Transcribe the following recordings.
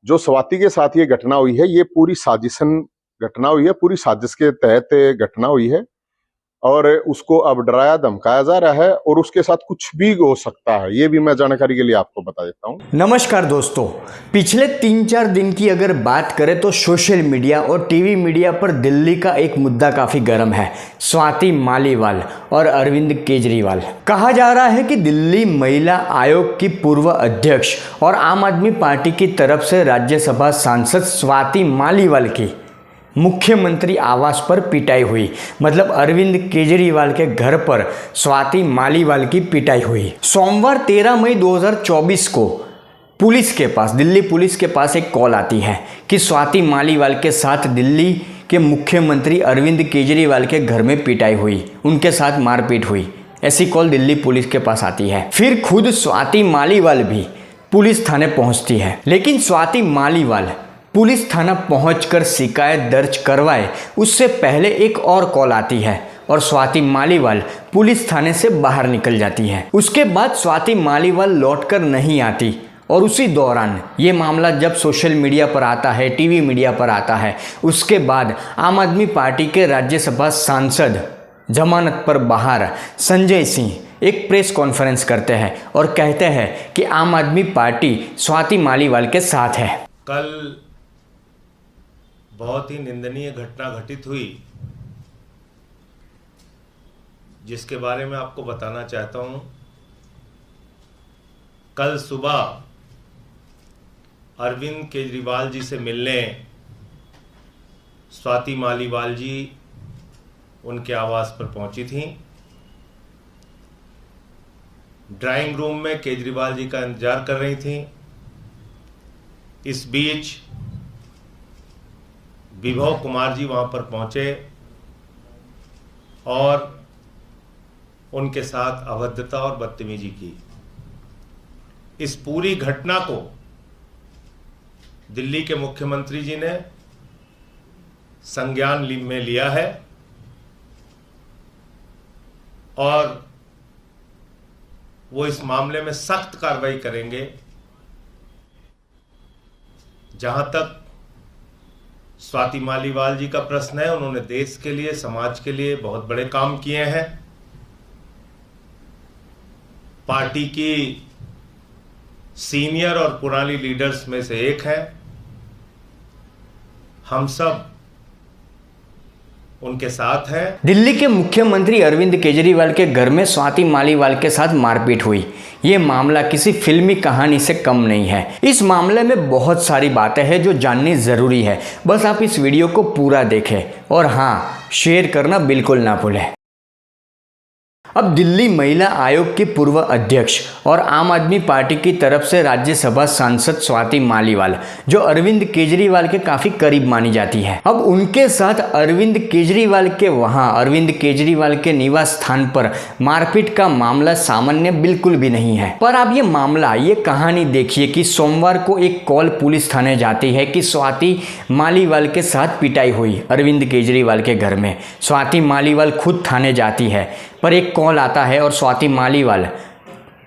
जो स्वाति के साथ ये घटना हुई है, ये पूरी साजिशन घटना हुई है, पूरी साजिश के तहत घटना हुई है और उसको अब डराया धमकाया जा रहा है और उसके साथ कुछ भी हो सकता है, ये भी मैं जानकारी के लिए आपको बता देता हूँ। नमस्कार दोस्तों, पिछले 3-4 दिन की अगर बात करें तो सोशल मीडिया और टीवी मीडिया पर दिल्ली का एक मुद्दा काफ़ी गर्म है, स्वाति मालीवाल और अरविंद केजरीवाल। कहा जा रहा है कि दिल्ली महिला आयोग की पूर्व अध्यक्ष और आम आदमी पार्टी की तरफ से राज्यसभा सांसद स्वाति मालीवाल की मुख्यमंत्री आवास पर पिटाई हुई। मतलब अरविंद केजरीवाल के घर पर स्वाति मालीवाल की पिटाई हुई। सोमवार 13 मई 2024 को दिल्ली पुलिस के पास एक कॉल आती है कि स्वाति मालीवाल के साथ दिल्ली के मुख्यमंत्री अरविंद केजरीवाल के घर में पिटाई हुई, उनके साथ मारपीट हुई। ऐसी कॉल दिल्ली पुलिस के पास आती है। फिर खुद स्वाति मालीवाल भी पुलिस थाने पहुंचती है, लेकिन स्वाति मालीवाल पुलिस थाना पहुंचकर शिकायत दर्ज करवाए उससे पहले एक और कॉल आती है और स्वाति मालीवाल पुलिस थाने से बाहर निकल जाती है। उसके बाद स्वाति मालीवाल लौटकर नहीं आती और उसी दौरान ये मामला जब सोशल मीडिया पर आता है, टीवी मीडिया पर आता है, उसके बाद आम आदमी पार्टी के राज्यसभा सांसद जमानत पर बाहर संजय सिंह एक प्रेस कॉन्फ्रेंस करते हैं और कहते हैं कि आम आदमी पार्टी स्वाति मालीवाल के साथ है। कल बहुत ही निंदनीय घटना घटित हुई, जिसके बारे में आपको बताना चाहता हूं। कल सुबह अरविंद केजरीवाल जी से मिलने स्वाति मालीवाल जी उनके आवास पर पहुंची थीं। ड्राइंग रूम में केजरीवाल जी का इंतजार कर रही थीं। इस बीच विभव कुमार जी वहां पर पहुंचे और उनके साथ अभद्रता और बदतमीजी की। इस पूरी घटना को दिल्ली के मुख्यमंत्री जी ने संज्ञान में लिया है और वो इस मामले में सख्त कार्रवाई करेंगे। जहां तक स्वाति मालीवाल जी का प्रश्न है, उन्होंने देश के लिए, समाज के लिए बहुत बड़े काम किए हैं। पार्टी की सीनियर और पुरानी लीडर्स में से एक है। हम सब उनके साथ हैं। दिल्ली के मुख्यमंत्री अरविंद केजरीवाल के घर में स्वाति मालीवाल के साथ मारपीट हुई। ये मामला किसी फिल्मी कहानी से कम नहीं है। इस मामले में बहुत सारी बातें हैं जो जाननी ज़रूरी है। बस आप इस वीडियो को पूरा देखें और हाँ, शेयर करना बिल्कुल ना भूलें। अब दिल्ली महिला आयोग की पूर्व अध्यक्ष और आम आदमी पार्टी की तरफ से राज्यसभा सांसद स्वाति मालीवाल, जो अरविंद केजरीवाल के काफ़ी करीब मानी जाती है, अब उनके साथ अरविंद केजरीवाल के निवास स्थान पर मारपीट का मामला सामान्य बिल्कुल भी नहीं है। पर आप ये कहानी देखिए कि सोमवार को एक कॉल पुलिस थाने जाती है कि स्वाति मालीवाल के साथ पिटाई हुई अरविंद केजरीवाल के घर में। स्वाति मालीवाल खुद थाने जाती है, पर एक कॉल आता है और स्वाति मालीवाल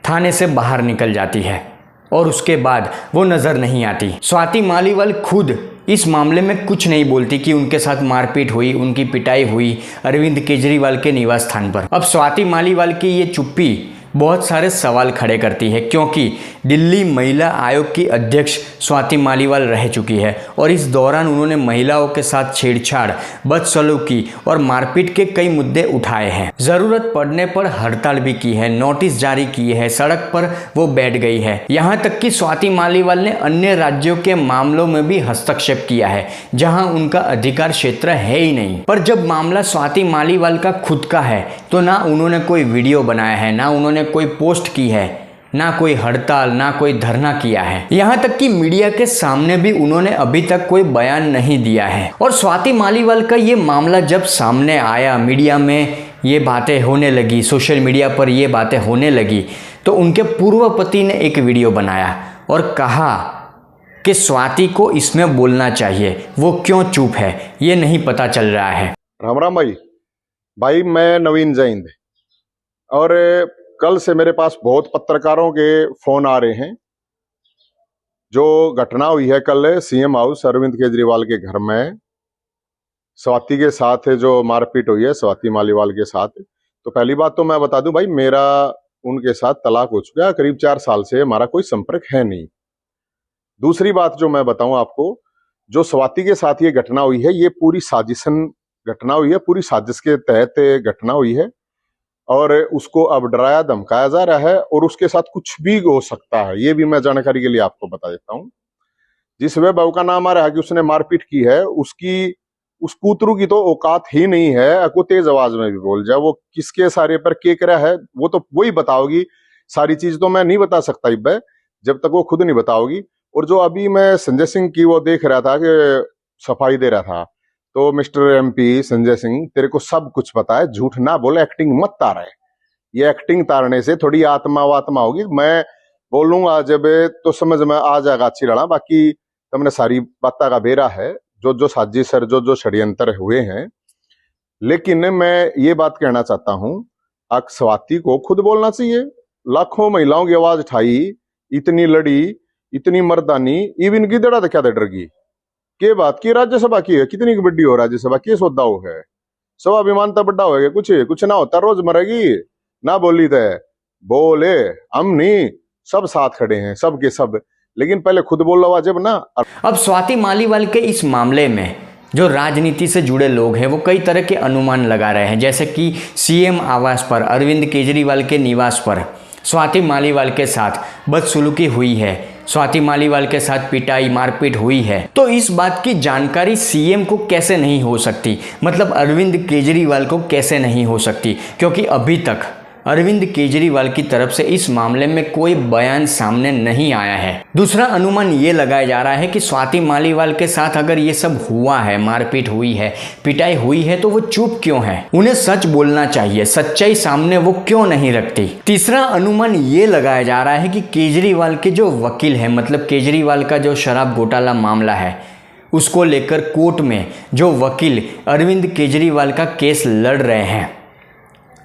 थाने से बाहर निकल जाती है और उसके बाद वो नज़र नहीं आती। स्वाति मालीवाल खुद इस मामले में कुछ नहीं बोलती कि उनके साथ मारपीट हुई, उनकी पिटाई हुई अरविंद केजरीवाल के निवास स्थान पर। अब स्वाति मालीवाल की ये चुप्पी बहुत सारे सवाल खड़े करती है, क्योंकि दिल्ली महिला आयोग की अध्यक्ष स्वाति मालीवाल रह चुकी है और इस दौरान उन्होंने महिलाओं के साथ छेड़छाड़, बदसलूकी और मारपीट के कई मुद्दे उठाए हैं। ज़रूरत पड़ने पर हड़ताल भी की है, नोटिस जारी किए हैं, सड़क पर वो बैठ गई है। यहाँ तक कि स्वाति मालीवाल ने अन्य राज्यों के मामलों में भी हस्तक्षेप किया है, जहाँ उनका अधिकार क्षेत्र है ही नहीं। पर जब मामला स्वाति मालीवाल का खुद का है तो ना उन्होंने कोई वीडियो बनाया है, ना उन्होंने कोई पोस्ट की है, ना कोई हड़ताल, ना कोई धरना किया है। यहाँ तक कि मीडिया के सामने भी उन्होंने अभी तक कोई बयान नहीं दिया है। और स्वाति मालीवाल का ये मामला जब सामने आया, मीडिया में ये बातें होने लगी, सोशल मीडिया पर ये बातें होने लगी, तो उनके पूर्व पति ने एक वीडियो बनाया और कहा कि स्वाति को इसमें बोलना चाहिए, वो क्यों चुप है ये नहीं पता चल रहा है। राम राम भाई, मैं नवीन जैन और कल से मेरे पास बहुत पत्रकारों के फोन आ रहे हैं जो घटना हुई है कल सीएम हाउस अरविंद केजरीवाल के घर में स्वाति के साथ जो मारपीट हुई है स्वाति मालीवाल के साथ, तो पहली बात तो मैं बता दूं भाई, मेरा उनके साथ तलाक हो चुका है, करीब 4 साल से हमारा कोई संपर्क है नहीं। दूसरी बात जो मैं बताऊं आपको, जो स्वाति के साथ ये घटना हुई है ये पूरी साजिशन घटना हुई है, पूरी साजिश के तहत घटना हुई है और उसको अब डराया धमकाया जा रहा है और उसके साथ कुछ भी हो सकता है, ये भी मैं जानकारी के लिए आपको बता देता हूं। जिस वे बहू का नाम आ रहा है कि उसने मारपीट की है, उस कूतरू की तो औकात ही नहीं है को तेज आवाज में भी बोल जाए, वो किसके सारे पर के करा है वो तो वही बताओगी, सारी चीज तो मैं नहीं बता सकता इब जब तक वो खुद नहीं बताओगी। और जो अभी मैं संजय सिंह की वो देख रहा था कि सफाई दे रहा था, तो मिस्टर एमपी संजय सिंह तेरे को सब कुछ पता है, झूठ ना बोले, एक्टिंग मत तारे, ये एक्टिंग तारने से थोड़ी आत्मा वात्मा होगी, मैं बोलूंगा जब तो समझ में आ जाएगा अच्छी लड़ा, बाकी तुमने सारी बात का बेरा है जो साजिश है, जो षड्यंत्र हुए हैं। लेकिन मैं ये बात कहना चाहता हूं, स्वाति को खुद बोलना चाहिए, लाखों महिलाओं की आवाज उठाई, इतनी लड़ी, इतनी मर्दानी, इवन की दड़ा क्या डरगी के बात की राज्यसभा की है, कितनी बड़ी हो राज्यसभा, के सौदा हो है, स्वाभिमान तो बड़ा होगा, कुछ ना होता, रोज मरेगी ना बोली थे, बोले हम नहीं, सब साथ खड़े हैं, सब के सब, लेकिन पहले खुद बोल रहा जब ना। अब स्वाति मालीवाल के इस मामले में जो राजनीति से जुड़े लोग हैं वो कई तरह के अनुमान लगा रहे हैं, जैसे कि सीएम आवास पर अरविंद केजरीवाल के निवास पर स्वाति मालीवाल के साथ बदसलूकी हुई है, स्वाति मालीवाल के साथ पिटाई मारपीट हुई है। तो इस बात की जानकारी सीएम को कैसे नहीं हो सकती, मतलब अरविंद केजरीवाल को कैसे नहीं हो सकती, क्योंकि अभी तक अरविंद केजरीवाल की तरफ से इस मामले में कोई बयान सामने नहीं आया है। दूसरा अनुमान ये लगाया जा रहा है कि स्वाति मालीवाल के साथ अगर ये सब हुआ है, मारपीट हुई है, पिटाई हुई है, तो वो चुप क्यों है, उन्हें सच बोलना चाहिए, सच्चाई सामने वो क्यों नहीं रखती। तीसरा अनुमान ये लगाया जा रहा है कि केजरीवाल के जो वकील है, मतलब केजरीवाल का जो शराब घोटाला मामला है उसको लेकर कोर्ट में जो वकील अरविंद केजरीवाल का केस लड़ रहे हैं,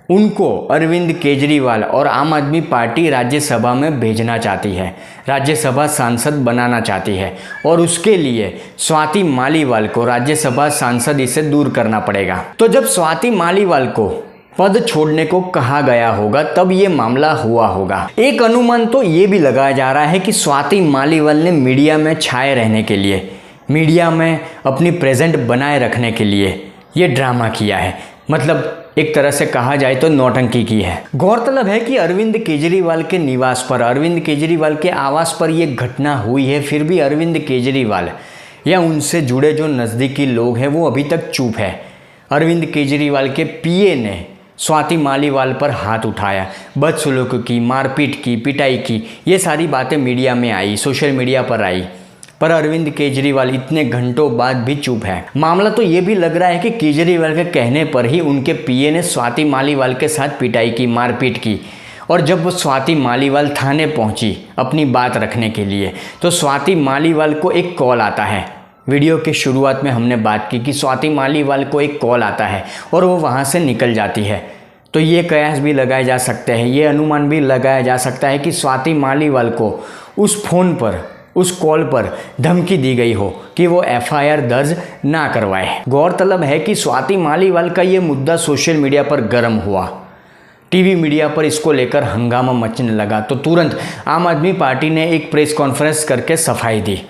उनको अरविंद केजरीवाल और आम आदमी पार्टी राज्यसभा में भेजना चाहती है, राज्यसभा सांसद बनाना चाहती है, और उसके लिए स्वाति मालीवाल को राज्यसभा सांसद से दूर करना पड़ेगा। तो जब स्वाति मालीवाल को पद छोड़ने को कहा गया होगा तब ये मामला हुआ होगा। एक अनुमान तो ये भी लगाया जा रहा है कि स्वाति मालीवाल ने मीडिया में छाए रहने के लिए, मीडिया में अपनी प्रेजेंट बनाए रखने के लिए ये ड्रामा किया है, मतलब एक तरह से कहा जाए तो नौटंकी की है। गौरतलब है कि अरविंद केजरीवाल के निवास पर, अरविंद केजरीवाल के आवास पर यह घटना हुई है, फिर भी अरविंद केजरीवाल या उनसे जुड़े जो नज़दीकी लोग हैं वो अभी तक चुप है। अरविंद केजरीवाल के पीए ने स्वाति मालीवाल पर हाथ उठाया, बदसलूकी की, मारपीट की, पिटाई की, ये सारी बातें मीडिया में आई, सोशल मीडिया पर आई, पर अरविंद केजरीवाल इतने घंटों बाद भी चुप है। मामला तो ये भी लग रहा है कि केजरीवाल के कहने पर ही उनके पीए ने स्वाति मालीवाल के साथ पिटाई की, मारपीट की, और जब वो स्वाति मालीवाल थाने पहुंची अपनी बात रखने के लिए, तो स्वाति मालीवाल को एक कॉल आता है। वीडियो के शुरुआत में हमने बात की कि स्वाति मालीवाल को एक कॉल आता है और वो वहाँ से निकल जाती है। तो ये कयास भी लगाए जा सकते हैं, ये अनुमान भी लगाया जा सकता है कि स्वाति मालीवाल को उस फ़ोन पर, उस कॉल पर धमकी दी गई हो कि वो एफआईआर दर्ज ना करवाए। गौरतलब है कि स्वाति मालीवाल का ये मुद्दा सोशल मीडिया पर गर्म हुआ, टीवी मीडिया पर इसको लेकर हंगामा मचने लगा, तो तुरंत आम आदमी पार्टी ने एक प्रेस कॉन्फ्रेंस करके सफाई दी।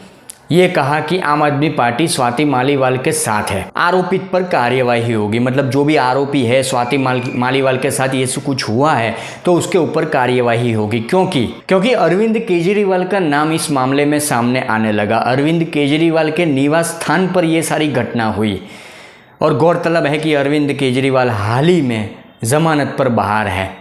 ये कहा कि आम आदमी पार्टी स्वाति मालीवाल के साथ है, आरोपित पर कार्यवाही होगी, मतलब जो भी आरोपी है स्वाति मालीवाल के साथ ये सब कुछ हुआ है तो उसके ऊपर कार्यवाही होगी। क्योंकि अरविंद केजरीवाल का नाम इस मामले में सामने आने लगा। अरविंद केजरीवाल के निवास स्थान पर ये सारी घटना हुई, और गौरतलब है कि अरविंद केजरीवाल हाल ही में जमानत पर बाहर है,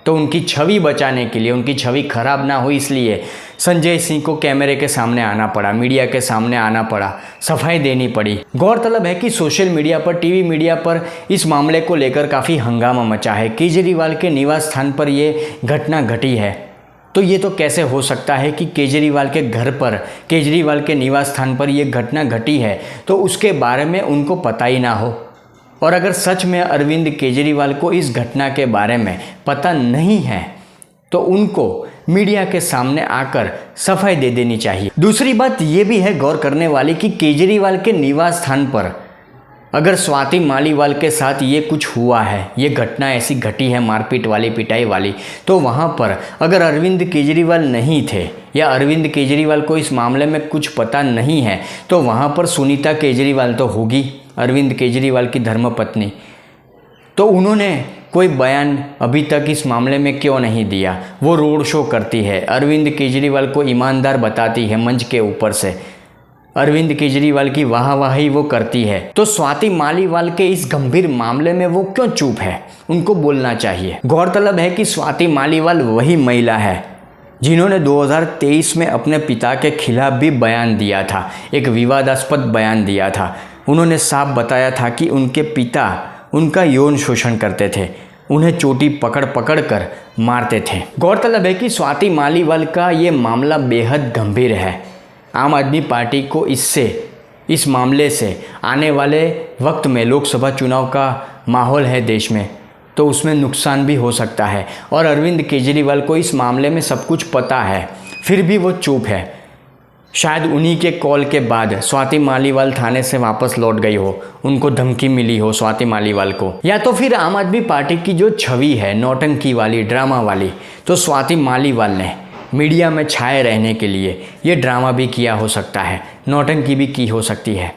तो उनकी छवि बचाने के लिए, उनकी छवि खराब ना हो इसलिए संजय सिंह को कैमरे के सामने आना पड़ा, मीडिया के सामने आना पड़ा, सफाई देनी पड़ी। गौरतलब है कि सोशल मीडिया पर, टीवी मीडिया पर इस मामले को लेकर काफ़ी हंगामा मचा है। केजरीवाल के निवास स्थान पर ये घटना घटी है, तो ये तो कैसे हो सकता है कि केजरीवाल के घर पर, केजरीवाल के निवास स्थान पर ये घटना घटी है तो उसके बारे में उनको पता ही ना हो। और अगर सच में अरविंद केजरीवाल को इस घटना के बारे में पता नहीं है तो उनको मीडिया के सामने आकर सफाई दे देनी चाहिए। दूसरी बात ये भी है गौर करने वाली कि केजरीवाल के निवास स्थान पर अगर स्वाति मालीवाल के साथ ये कुछ हुआ है, ये घटना ऐसी घटी है मारपीट वाली, पिटाई वाली, तो वहाँ पर अगर अरविंद केजरीवाल नहीं थे या अरविंद केजरीवाल को इस मामले में कुछ पता नहीं है, तो वहाँ पर सुनीता केजरीवाल तो होगी, अरविंद केजरीवाल की धर्मपत्नी। तो उन्होंने कोई बयान अभी तक इस मामले में क्यों नहीं दिया? वो रोड शो करती है, अरविंद केजरीवाल को ईमानदार बताती है मंच के ऊपर से, अरविंद केजरीवाल की वाहवाही वो करती है। तो स्वाति मालीवाल के इस गंभीर मामले में वो क्यों चुप है? उनको बोलना चाहिए। गौरतलब है कि स्वाति मालीवाल वही महिला है जिन्होंने 2023 में अपने पिता के खिलाफ भी बयान दिया था, एक विवादास्पद बयान दिया था। उन्होंने साफ बताया था कि उनके पिता उनका यौन शोषण करते थे, उन्हें चोटी पकड़ पकड़ कर मारते थे। गौरतलब है कि स्वाति मालीवाल का ये मामला बेहद गंभीर है। आम आदमी पार्टी को इस मामले से आने वाले वक्त में लोकसभा चुनाव का माहौल है देश में, तो उसमें नुकसान भी हो सकता है। और अरविंद केजरीवाल को इस मामले में सब कुछ पता है, फिर भी वो चुप है। शायद उन्हीं के कॉल के बाद स्वाति मालीवाल थाने से वापस लौट गई हो, उनको धमकी मिली हो स्वाति मालीवाल को, या तो फिर आम आदमी पार्टी की जो छवि है नौटंकी वाली, ड्रामा वाली, तो स्वाति मालीवाल ने मीडिया में छाए रहने के लिए ये ड्रामा भी किया हो सकता है, नौटंकी भी की हो सकती है।